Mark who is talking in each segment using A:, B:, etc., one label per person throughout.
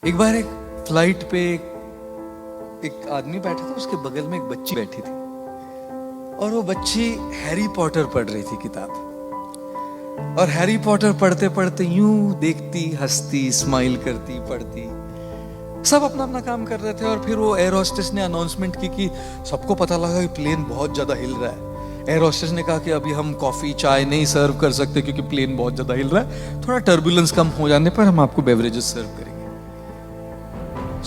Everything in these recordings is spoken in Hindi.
A: एक बार एक फ्लाइट पे एक आदमी बैठा था, उसके बगल में एक बच्ची बैठी थी और वो बच्ची हैरी पॉटर पढ़ रही थी किताब। और हैरी पॉटर पढ़ते पढ़ते यूं देखती, हंसती, स्माइल करती, पढ़ती, सब अपना अपना काम कर रहे थे। और फिर वो एयर होस्टेस ने अनाउंसमेंट की कि सबको पता लगा कि प्लेन बहुत ज्यादा हिल रहा है। एयर होस्टेस ने कहा कि अभी हम कॉफी चाय नहीं सर्व कर सकते क्योंकि प्लेन बहुत ज्यादा हिल रहा है, थोड़ा टर्बुलेंस कम हो जाने पर हम आपको बेवरेजेस सर्व करेंगे।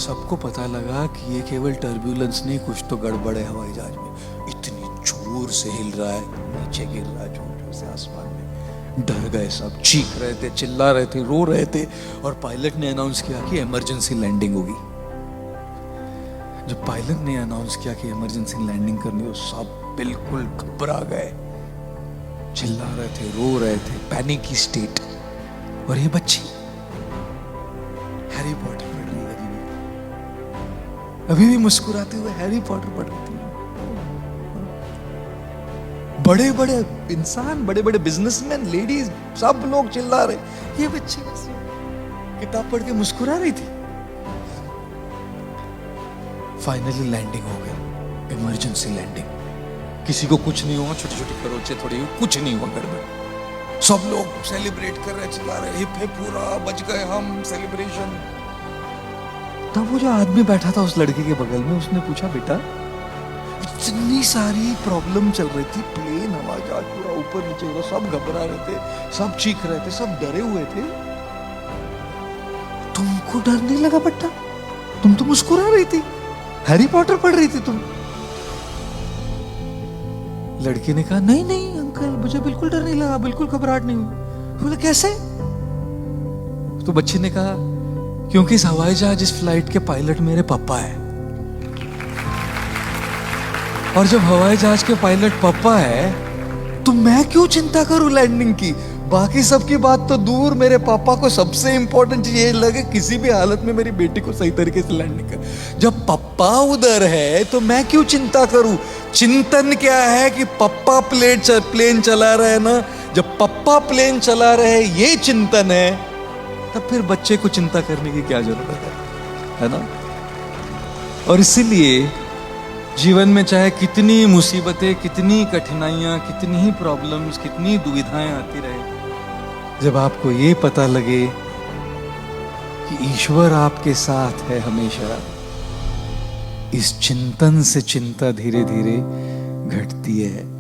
A: सबको पता लगा कि ये केवल टर्बुलेंस नहीं, कुछ तो गड़बड़ है हवाई जहाज में। इतनी जोर से हिल रहा है, नीचे गिर रहा है जोर जोर से आसमान में। डर गए सब, चीख रहे थे, चिल्ला रहे थे, रो रहे थे। और पायलट ने अनाउंस किया कि इमरजेंसी लैंडिंग होगी। जब पायलट ने अनाउंस किया कि इमरजेंसी लैंडिंग करनी हो, सब बिल्कुल घबरा गए, चिल्ला रहे थे, रो रहे थे, पैनिक की स्टेट। और ये बच्ची हैरी पॉटर पढ़ रही है, अभी भी मुस्कुराते हुए हैरी पॉटर पढ़ रही थी। बड़े बड़े इंसान, बड़े बड़े बिजनेसमैन, लेडीज, सब लोग चिल्ला रहे, ये बच्ची बस किताब पढ़ के मुस्कुरा रही थी। फाइनली लैंडिंग हो गई, इमरजेंसी लैंडिंग। किसी को कुछ नहीं हुआ, छोटी छोटी खरोंचे थोड़ी, कुछ नहीं हुआ गड़बड़। सब लोग सेलिब्रेट कर रहे, चिल्ला रहे, हिप हिप पूरा, बच गए हम, सेलिब्रेशन। तब वो जो आदमी बैठा था उस लड़के के बगल में, उसने पूछा, बेटा इतनी सारी प्रॉब्लम चल रही थी, प्लेन हवा जहाज पूरा ऊपर नीचे हो रहा, सब घबरा रहे थे, सब चीख रहे थे, सब डरे हुए थे, तुमको डर नहीं लगा बेटा? तुम तो मुस्कुरा रही थी, हैरी पॉटर पढ़ रही थी तुम। लड़की ने कहा, नहीं नहीं अंकल, मुझे बिल्कुल डर नहीं लगा, बिल्कुल घबराहट नहीं हुई। बोले कैसे? तो बच्ची ने कहा, क्योंकि इस हवाई जहाज, इस फ्लाइट के पायलट मेरे पापा है। और जब हवाई जहाज के पायलट पापा है तो मैं क्यों चिंता करूं लैंडिंग की? बाकी सबकी बात तो दूर, मेरे पापा को सबसे इंपॉर्टेंट चीज ये लगे किसी भी हालत में मेरी बेटी को सही तरीके से लैंडिंग कर। जब पापा उधर है तो मैं क्यों चिंता करूं? चिंतन क्या है कि पापा प्लेन चला रहे हैं ना, जब पापा प्लेन चला रहे ये चिंतन है, तब फिर बच्चे को चिंता करने की क्या जरूरत है ना? और इसीलिए जीवन में चाहे कितनी मुसीबतें, कितनी कठिनाइयां, कितनी ही प्रॉब्लम्स, कितनी दुविधाएं आती रहे, जब आपको ये पता लगे कि ईश्वर आपके साथ है हमेशा, इस चिंतन से चिंता धीरे धीरे घटती है।